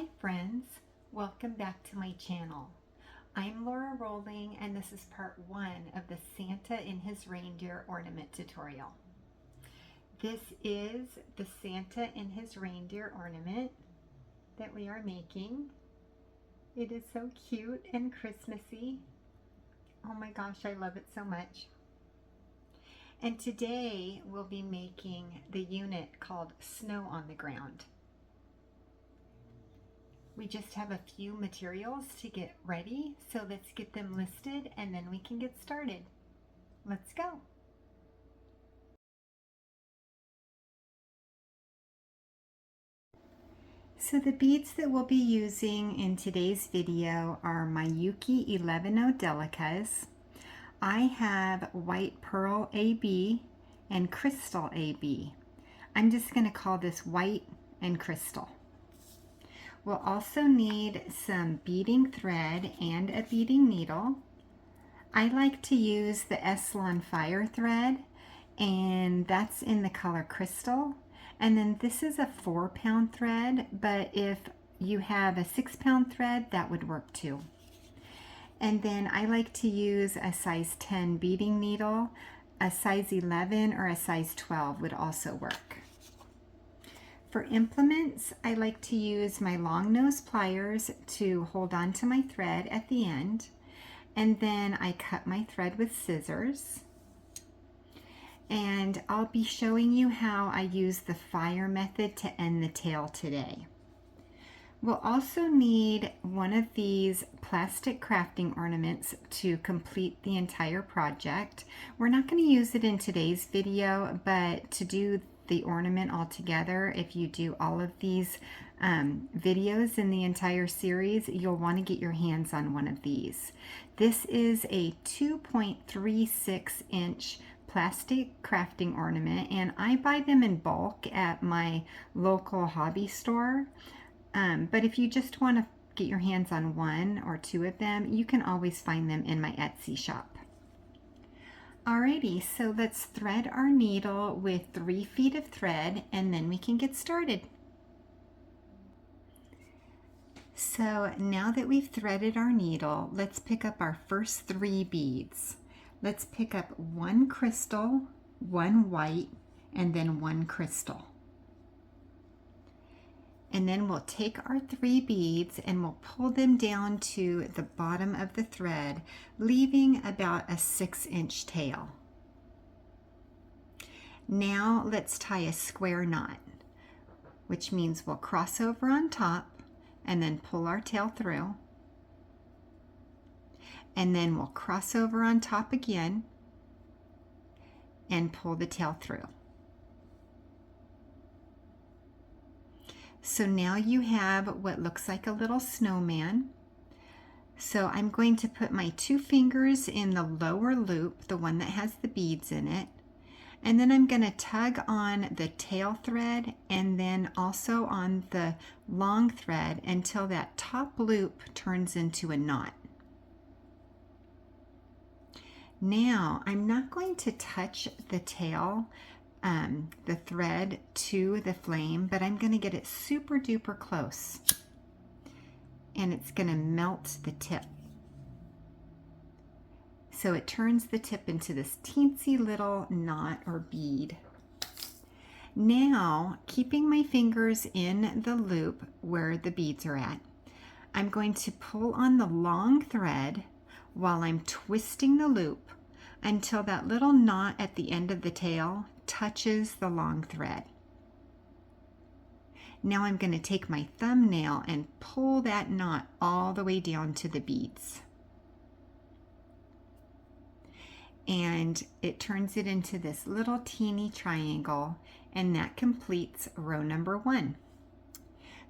Hi friends, welcome back to my channel. I'm Lora Rolling and this is part 1 of the Santa and his reindeer ornament tutorial. This is the Santa and his reindeer ornament that we are making. It is so cute and Christmassy. Oh my gosh, I love it so much. And today we'll be making the unit called Snow on the Ground. We just have a few materials to get ready, so let's get them listed and then we can get started. Let's go. So the beads that we'll be using in today's video are Miyuki Delicas. I have white pearl AB and crystal AB. I'm just going to call this white and crystal. We'll also need some beading thread and a beading needle. I like to use the Eslon Fire thread, and that's in the color crystal. And then this is a 4-pound thread, but if you have a 6-pound thread, that would work too. And then I like to use a size 10 beading needle. A size 11 or a size 12 would also work. For implements, I like to use my long nose pliers to hold on to my thread at the end, and then I cut my thread with scissors. And I'll be showing you how I use the fire method to end the tail today. We'll also need one of these plastic crafting ornaments to complete the entire project. We're not going to use it in today's video, but to do the ornament all together, if you do all of these videos in the entire series, you'll want to get your hands on one of these. This is a 2.36 inch plastic crafting ornament, and I buy them in bulk at my local hobby store. But if you just want to get your hands on 1 or 2 of them, you can always find them in my Etsy shop. Alrighty, so let's thread our needle with 3 feet of thread and then we can get started. So now that we've threaded our needle, let's pick up our first 3 beads. Let's pick up 1 crystal, 1 white, and then 1 crystal. And then we'll take our 3 beads and we'll pull them down to the bottom of the thread, leaving about a 6-inch tail. Now let's tie a square knot, which means we'll cross over on top and then pull our tail through. And then we'll cross over on top again and pull the tail through. So now you have what looks like a little snowman. So I'm going to put my 2 fingers in the lower loop, the one that has the beads in it, and then I'm going to tug on the tail thread and then also on the long thread until that top loop turns into a knot. Now I'm not going to touch the tail, the thread to the flame, but I'm going to get it super duper close and it's going to melt the tip. So it turns the tip into this teensy little knot or bead. Now, keeping my fingers in the loop where the beads are at, I'm going to pull on the long thread while I'm twisting the loop until that little knot at the end of the tail touches the long thread. Now I'm going to take my thumbnail and pull that knot all the way down to the beads. And it turns it into this little teeny triangle, and that completes row number 1.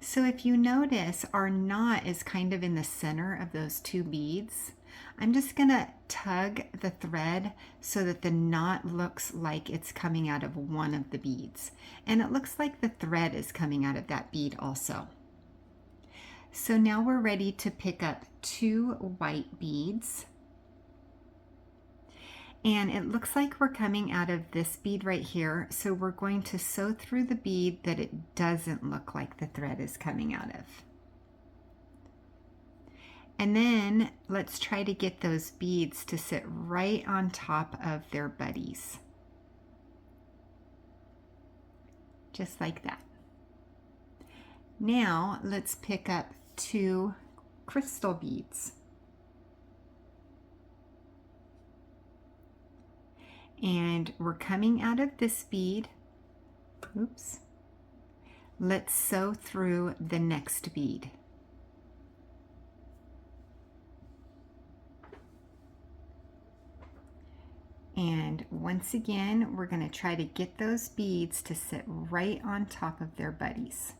So if you notice, our knot is kind of in the center of those 2 beads. I'm just going to tug the thread so that the knot looks like it's coming out of one of the beads. And it looks like the thread is coming out of that bead also. So now we're ready to pick up 2 white beads. And it looks like we're coming out of this bead right here. So we're going to sew through the bead that it doesn't look like the thread is coming out of. And then let's try to get those beads to sit right on top of their buddies. Just like that. Now let's pick up 2 crystal beads. And we're coming out of this bead. Oops. Let's sew through the next bead. And once again, we're going to try to get those beads to sit right on top of their buddies.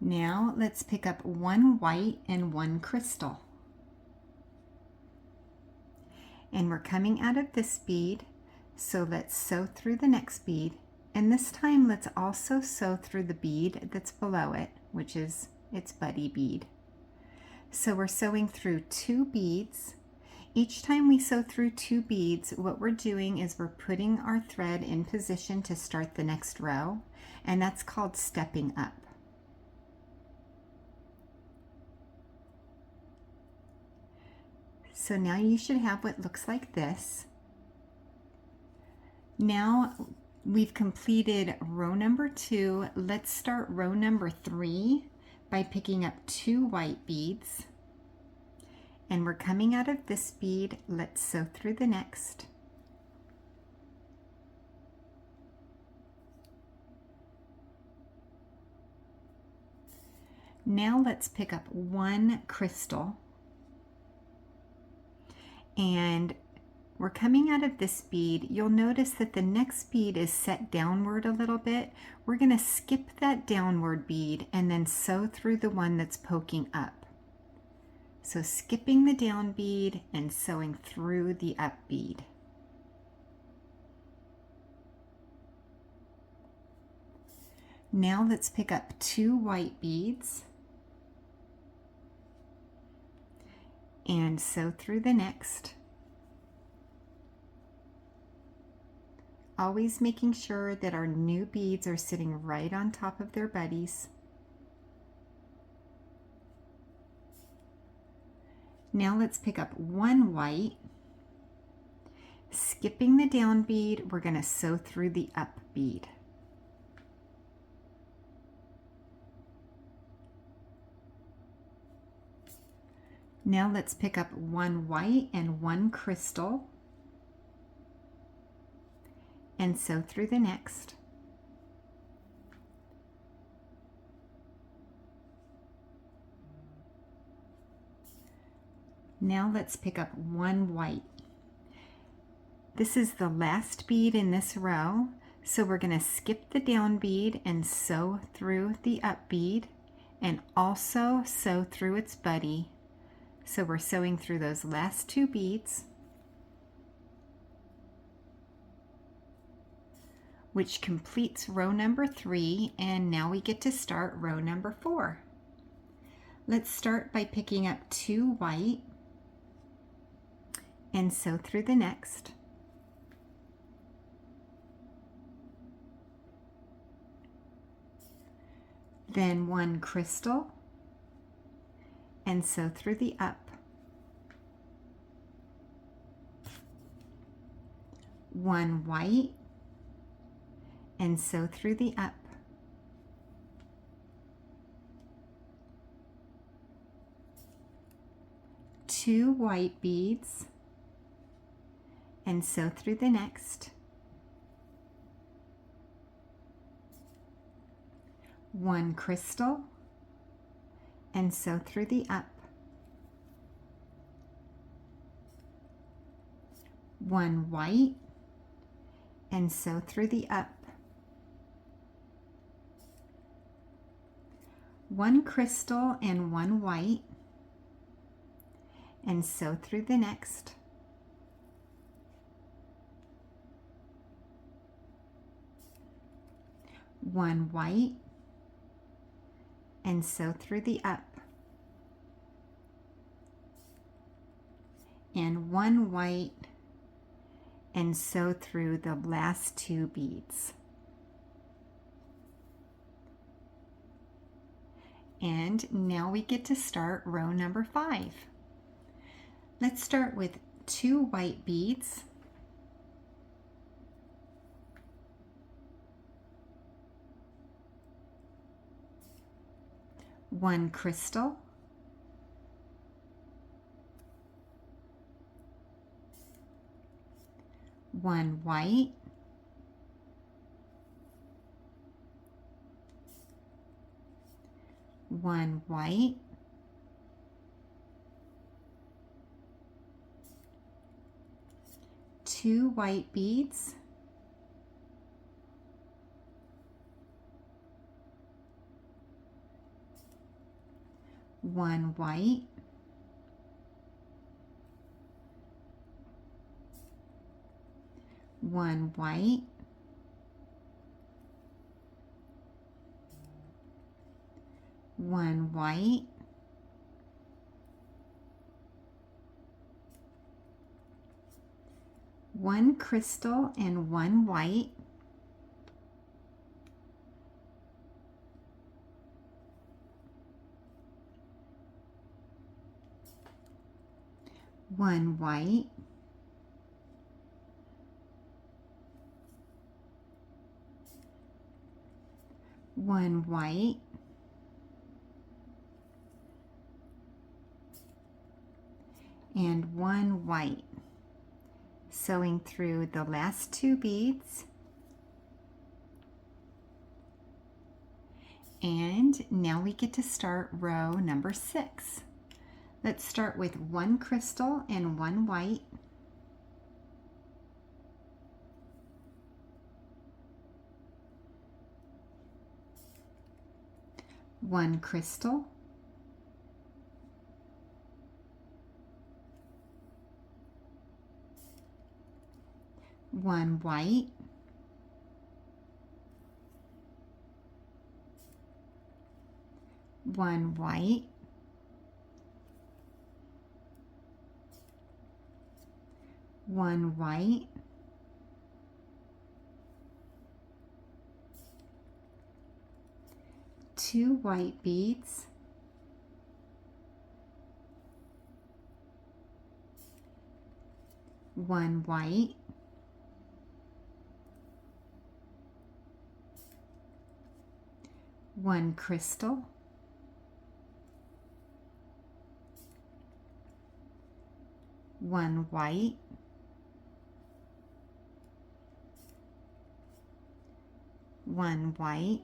Now let's pick up 1 white and 1 crystal. And we're coming out of this bead, so let's sew through the next bead. And this time let's also sew through the bead that's below it, which is its buddy bead. So we're sewing through 2 beads. Each time we sew through 2 beads, what we're doing is we're putting our thread in position to start the next row, and that's called stepping up. So now you should have what looks like this. Now we've completed row number 2. Let's start row number 3 by picking up 2 white beads. And we're coming out of this bead. Let's sew through the next. Now let's pick up 1 crystal. And we're coming out of this bead. You'll notice that the next bead is set downward a little bit. We're going to skip that downward bead and then sew through the one that's poking up. So skipping the down bead and sewing through the up bead. Now let's pick up 2 white beads and sew through the next. Always making sure that our new beads are sitting right on top of their buddies. Now let's pick up 1 white. Skipping the down bead, we're going to sew through the up bead. Now let's pick up 1 white and 1 crystal and sew through the next. Now let's pick up 1 white. This is the last bead in this row, so we're going to skip the down bead and sew through the up bead and also sew through its buddy. So we're sewing through those last 2 beads, which completes row number 3, and now we get to start row number 4. Let's start by picking up 2 white and sew through the next. Then 1 crystal and sew through the up. 1 white and sew through the up. 2 white beads and sew through the next. 1 crystal and sew through the up. 1 white and sew through the up. 1 crystal and 1 white and sew through the next. 1 white and sew through the up. And 1 white and sew through the last 2 beads. And now we get to start row number 5. Let's start with 2 white beads, 1 crystal, 1 white, 1 white, 2 white beads, 1 white, 1 white, 1 white, 1 crystal and 1 white, 1 white, 1 white, and 1 white, sewing through the last 2 beads. And now we get to start row number 6. Let's start with 1 crystal and 1 white, 1 crystal, 1 white, 1 white, 1 white, 2 white beads, 1 white, 1 crystal, 1 white, 1 white,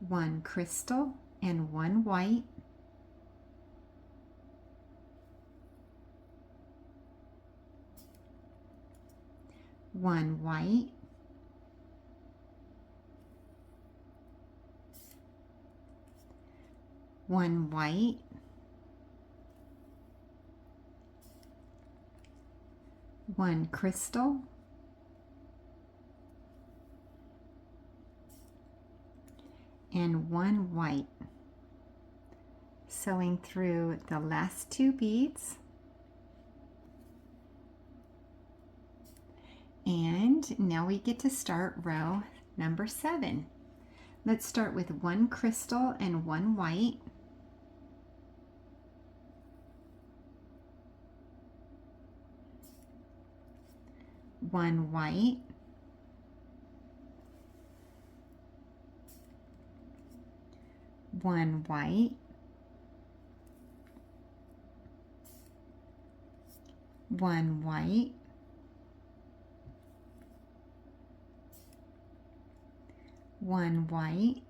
1 crystal and 1 white, 1 white, 1 white, 1 crystal, and 1 white, sewing through the last 2 beads. And now we get to start row number 7. Let's start with 1 crystal and 1 white, 1 white, 1 white, 1 white, 1 white,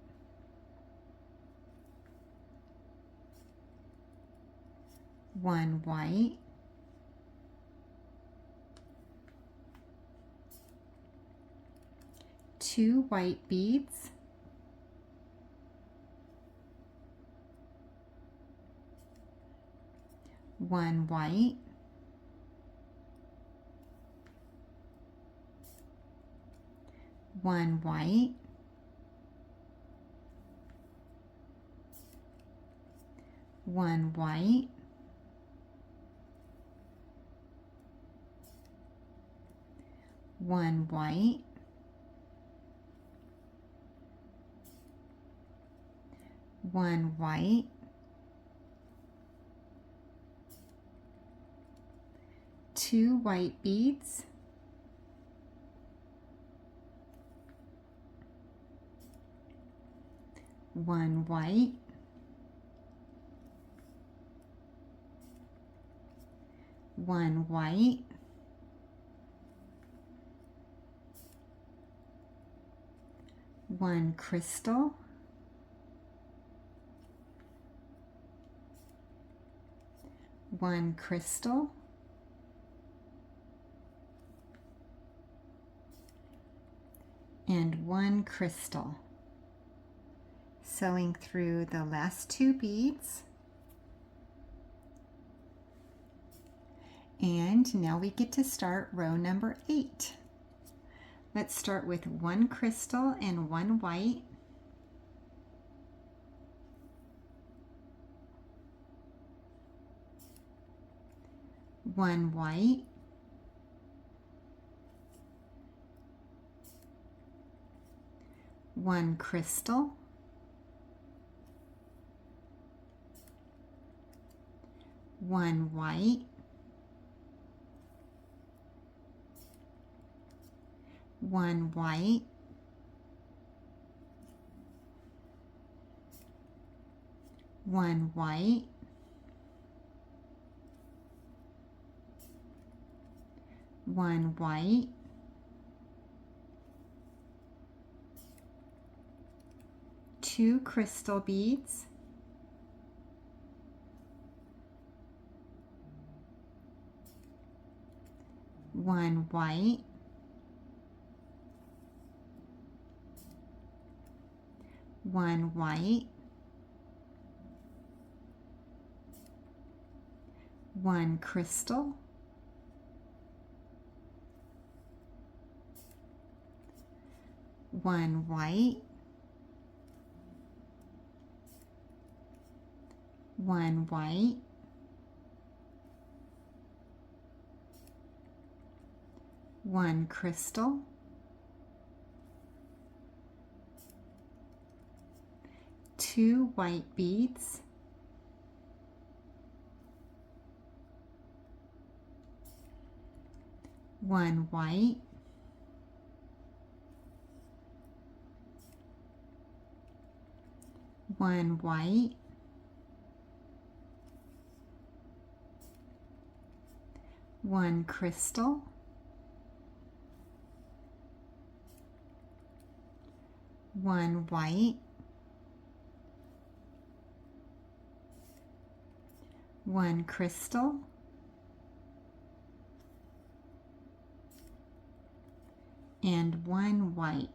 1 white, 2 white beads, 1 white, 1 white, 1 white, 1 white, 1 white, 2 white beads, 1 white, 1 white, 1 crystal, 1 crystal, and 1 crystal. Sewing through the last 2 beads. And now we get to start row number 8. Let's start with 1 crystal and 1 white. One white, 1 crystal, 1 white, 1 white, 1 white, 1 white, 2 crystal beads, 1 white, 1 white, 1 crystal, 1 white, 1 white, 1 crystal, 2 white beads, 1 white, 1 white, 1 crystal, 1 white, 1 crystal, and 1 white.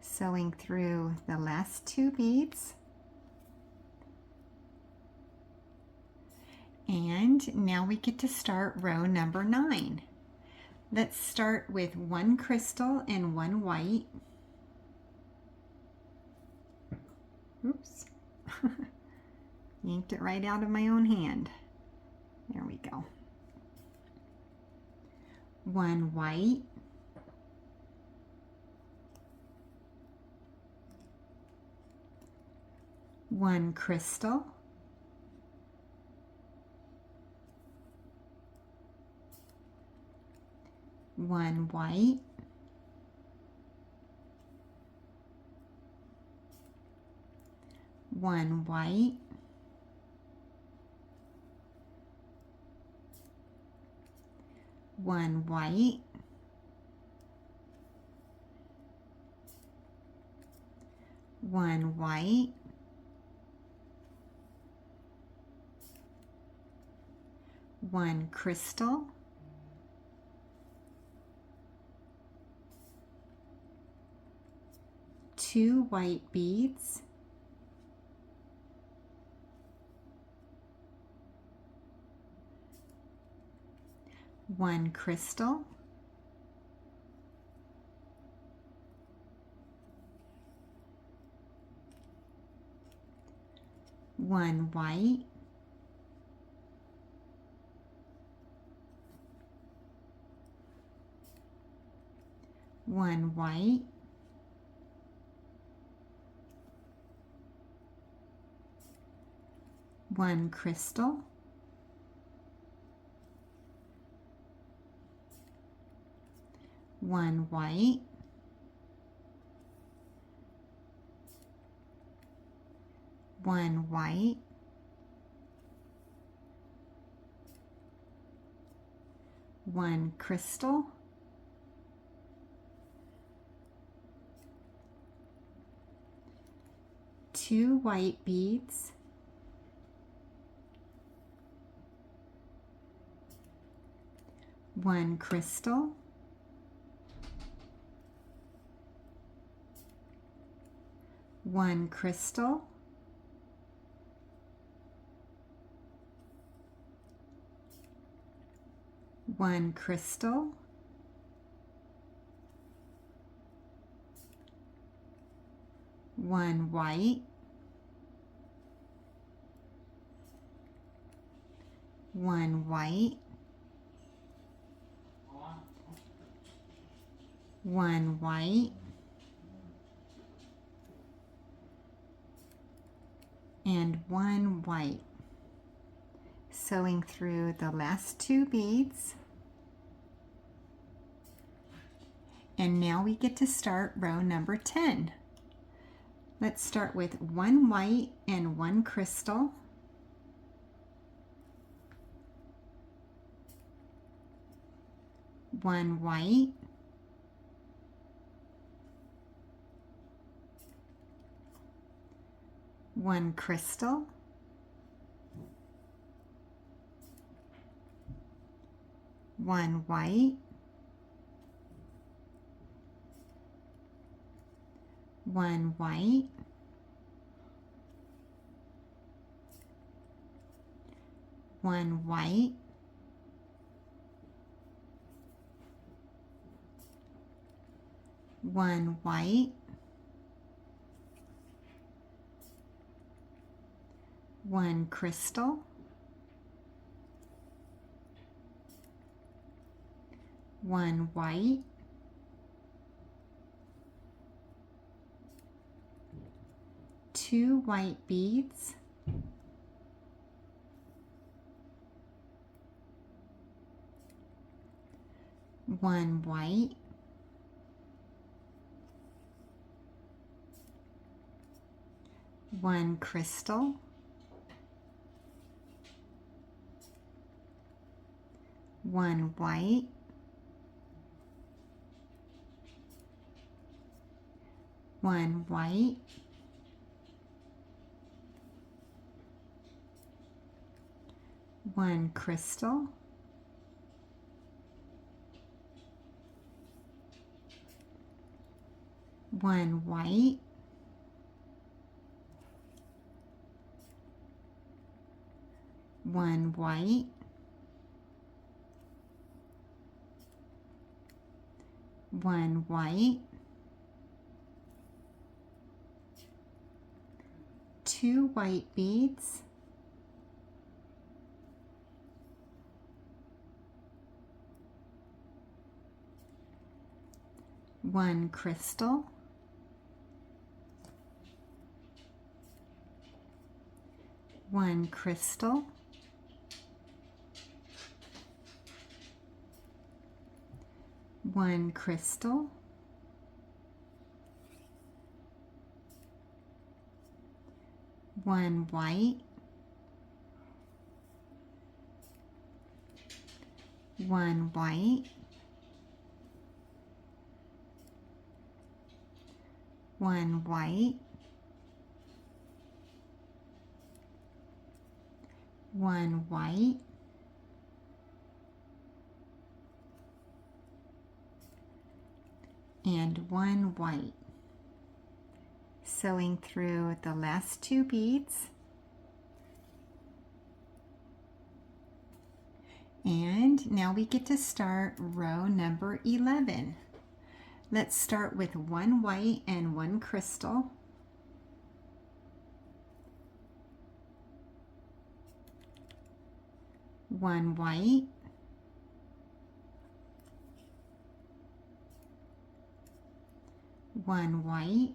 Sewing through the last 2 beads. And now we get to start row number 9. Let's start with 1 crystal and 1 white. Oops. Yanked it right out of my own hand. There we go. 1 white, 1 crystal, 1 white, 1 white, 1 white, 1 white, 1 crystal, 2 white beads, 1 crystal, 1 white, 1 white, 1 crystal, 1 white, 1 white, 1 crystal, 2 white beads, 1 crystal, 1 crystal, 1 crystal, 1 white, 1 white, 1 white, and 1 white. Sewing through the last 2 beads. And now we get to start row number 10. Let's start with 1 white and 1 crystal, 1 white, 1 crystal, 1 white, 1 white, 1 white, 1 white, 1 crystal, 1 white, 2 white beads, 1 white, 1 crystal, 1 white, 1 white, 1 crystal, 1 white, 1 white, 1 white, 2 white beads, 1 crystal, 1 crystal, 1 crystal, 1 white, 1 white, 1 white, 1 white, 1 white. Sewing through the last 2 beads. And now we get to start row number 11. Let's start with 1 white and 1 crystal, 1 white, 1 white, 1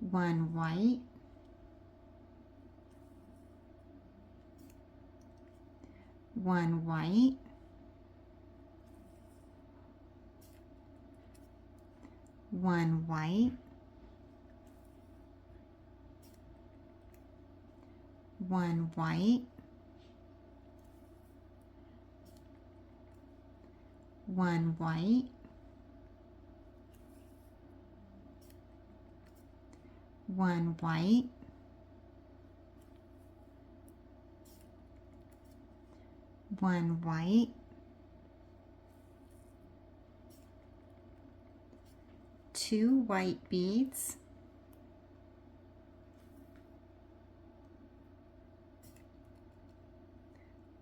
1 white, 1 white, 1 white, 1 white, 1 white, 1 white, 1 white, 2 white beads,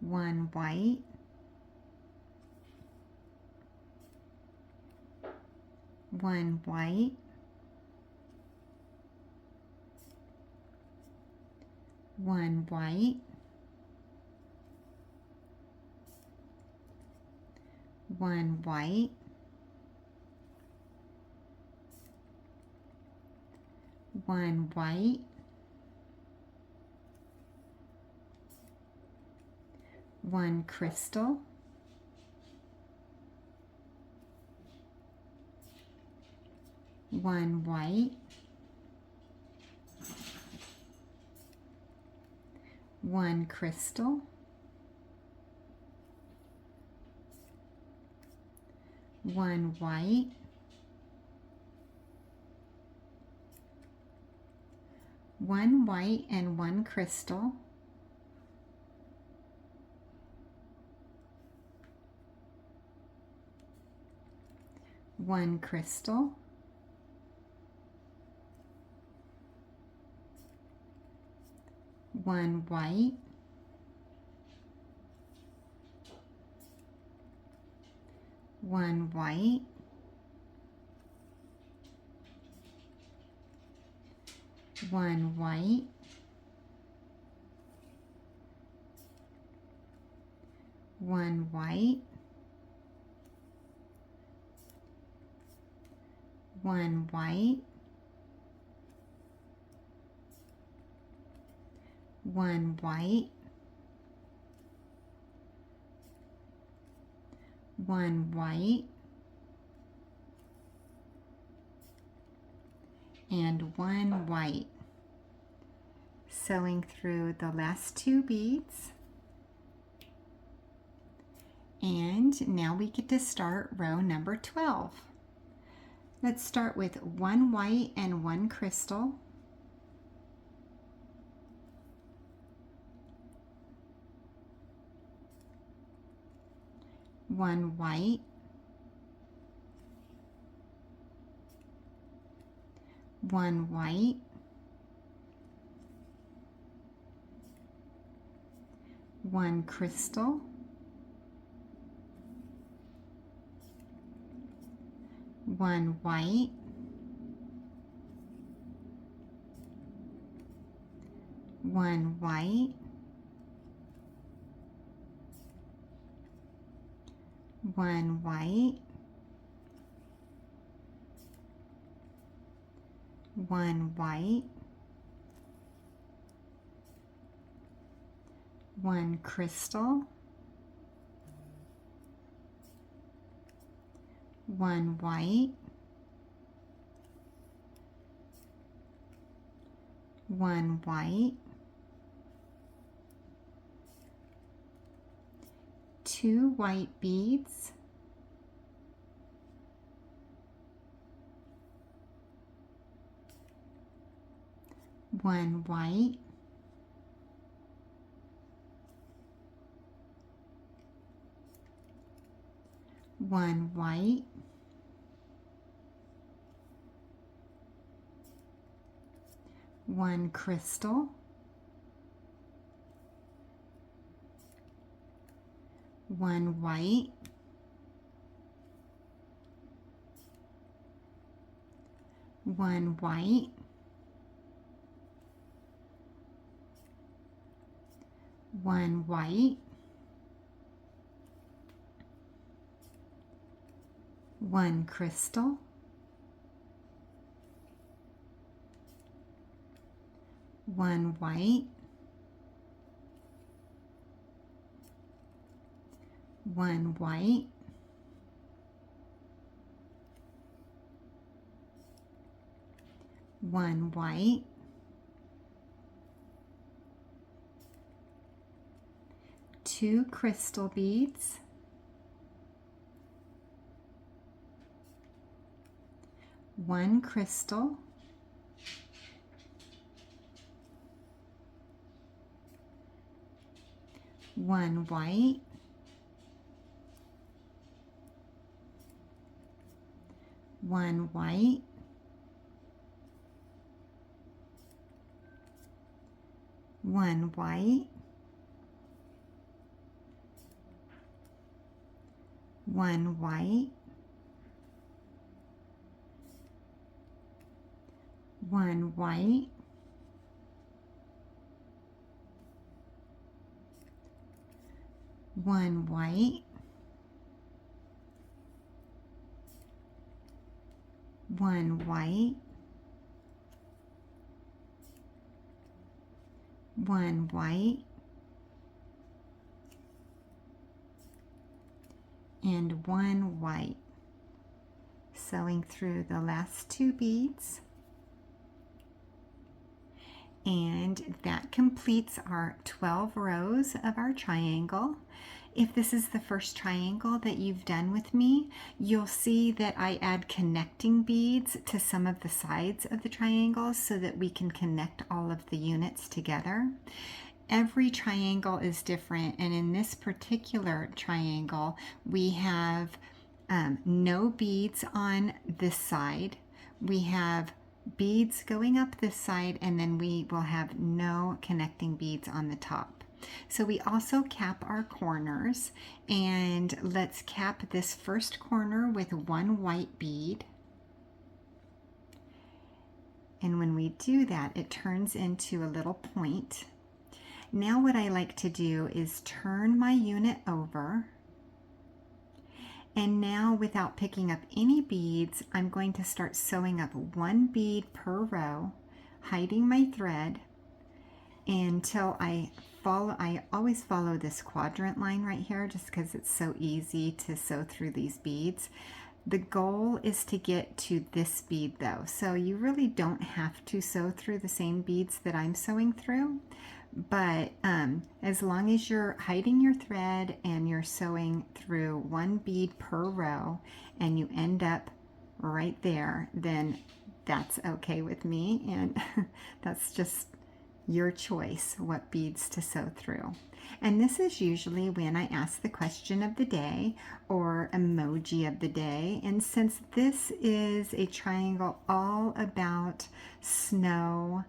1 white, 1 white, 1 white, 1 white, 1 white, 1 crystal, 1 white, 1 crystal, 1 white, 1 white and 1 crystal, 1 crystal, 1 white, 1 white, 1 white, 1 white, 1 white, 1 white, 1 white, and 1 white. Sewing through the last 2 beads. And now we get to start row number 12. Let's start with 1 white and 1 crystal. 1 white, 1 white, 1 crystal, 1 white, 1 white, 1 white, 1 white, 1 crystal, 1 white, 1 white, 2 white beads, 1 white, 1 white, 1 crystal, 1 white, 1 white, 1 white, 1 crystal, 1 white, 1 white, 1 white, 2 crystal beads, 1 crystal, 1 white, 1 white, 1 white, 1 white, 1 white, 1 white, 1 white, 1 white, and 1 white. Sewing through the last 2 beads. And that completes our 12 rows of our triangle. If this is the first triangle that you've done with me, you'll see that I add connecting beads to some of the sides of the triangles so that we can connect all of the units together. Every triangle is different, and in this particular triangle, we have no beads on this side. We have beads going up this side, and then we will have no connecting beads on the top. So we also cap our corners, and let's cap this first corner with 1 white bead. And when we do that, it turns into a little point. Now what I like to do is turn my unit over. And now, without picking up any beads, I'm going to start sewing up 1 bead per row, hiding my thread until I always follow this quadrant line right here just because it's so easy to sew through these beads. The goal is to get to this bead though, so you really don't have to sew through the same beads that I'm sewing through. But as long as you're hiding your thread and you're sewing through 1 bead per row and you end up right there, then that's okay with me, and that's just your choice what beads to sew through. And this is usually when I ask the question of the day or emoji of the day. And since this is a triangle all about snow,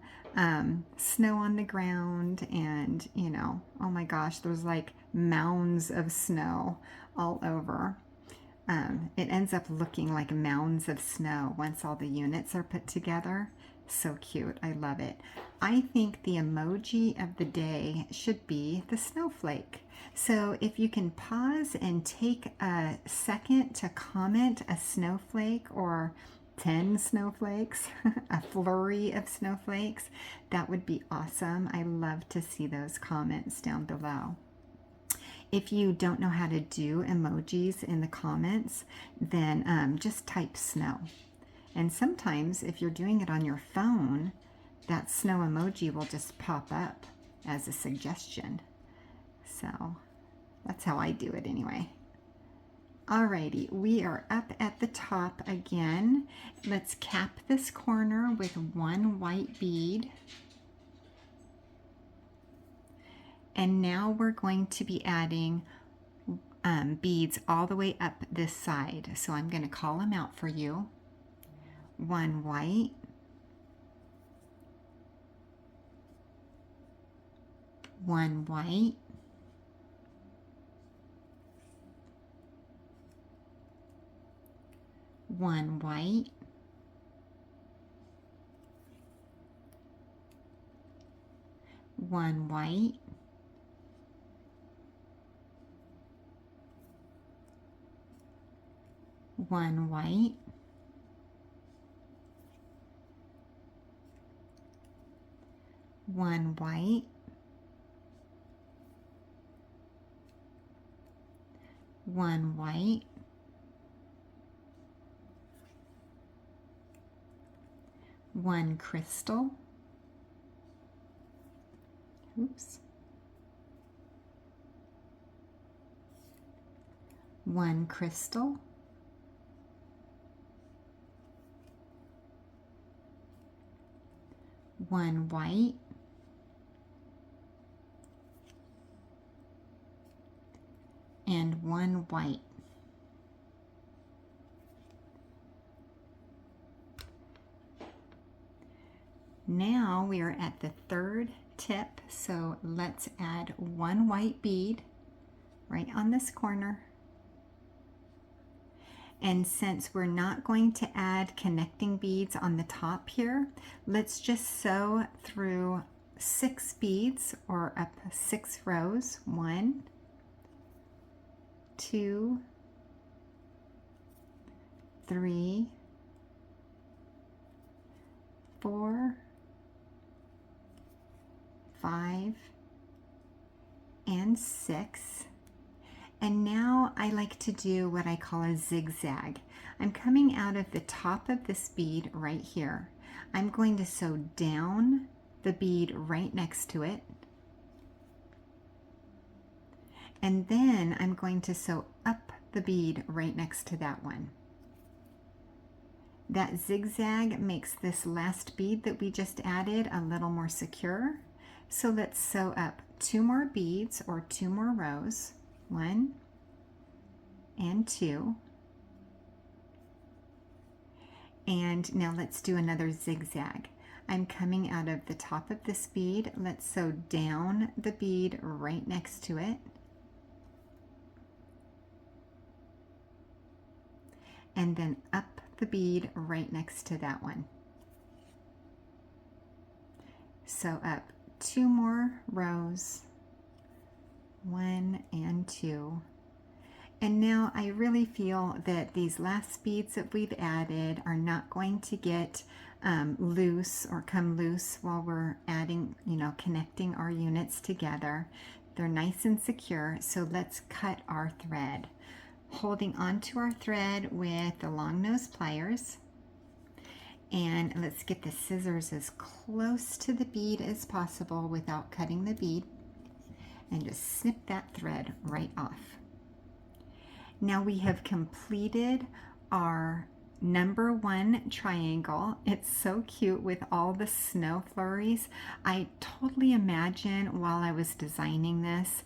snow on the ground, and you know, oh my gosh, there's like mounds of snow all over. It ends up looking like mounds of snow once all the units are put together. So cute. I love it. I think the emoji of the day should be the snowflake. So if you can pause and take a second to comment a snowflake or 10 snowflakes, a flurry of snowflakes, that would be awesome. I love to see those comments down below. If you don't know how to do emojis in the comments, then just type snow. And sometimes if you're doing it on your phone, that snow emoji will just pop up as a suggestion. So that's how I do it anyway. Alrighty, we are up at the top again. Let's cap this corner with 1 white bead. And now we're going to be adding beads all the way up this side. So I'm going to call them out for you. 1 white, 1 white, 1 white, 1 white, 1 white, 1 1 white, 1 white, 1 crystal, oops, 1 crystal, 1 white, and 1 white. Now we are at the third tip, so let's add 1 white bead right on this corner. And since we're not going to add connecting beads on the top here, let's just sew through 6 beads or up 6 rows. 1, 2, 3, 4, 5, and 6. And now I like to do what I call a zigzag. I'm coming out of the top of this bead right here. I'm going to sew down the bead right next to it. And then I'm going to sew up the bead right next to that one. That zigzag makes this last bead that we just added a little more secure. So let's sew up 2 more beads or 2 more rows. 1 and 2. And now let's do another zigzag. I'm coming out of the top of this bead. Let's sew down the bead right next to it. And then up the bead right next to that one. Sew up 2 more rows, 1 and 2. And now I really feel that these last beads that we've added are not going to get loose or come loose while we're adding, connecting our units together. They're nice and secure, so let's cut our thread. Holding onto our thread with the long nose pliers. And let's get the scissors as close to the bead as possible without cutting the bead. And just snip that thread right off. Now we have completed our number 1 triangle. It's so cute with all the snow flurries. I totally imagine while I was designing this,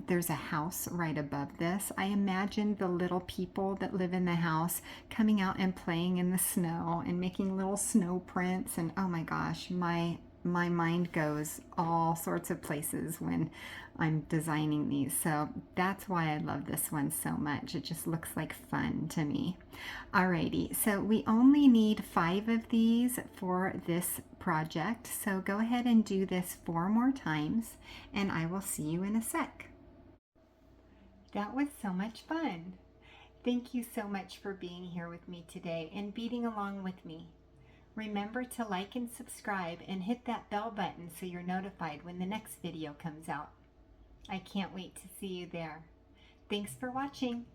there's a house right above this. I imagined the little people that live in the house coming out and playing in the snow and making little snow prints, and oh my gosh, my mind goes all sorts of places when I'm designing these. So that's why I love this one so much. It just looks like fun to me. Alrighty, so we only need 5 of these for this project. So go ahead and do this 4 more times and I will see you in a sec. That was so much fun. Thank you so much for being here with me today and beading along with me. Remember to like and subscribe and hit that bell button so you're notified when the next video comes out. I can't wait to see you there. Thanks for watching.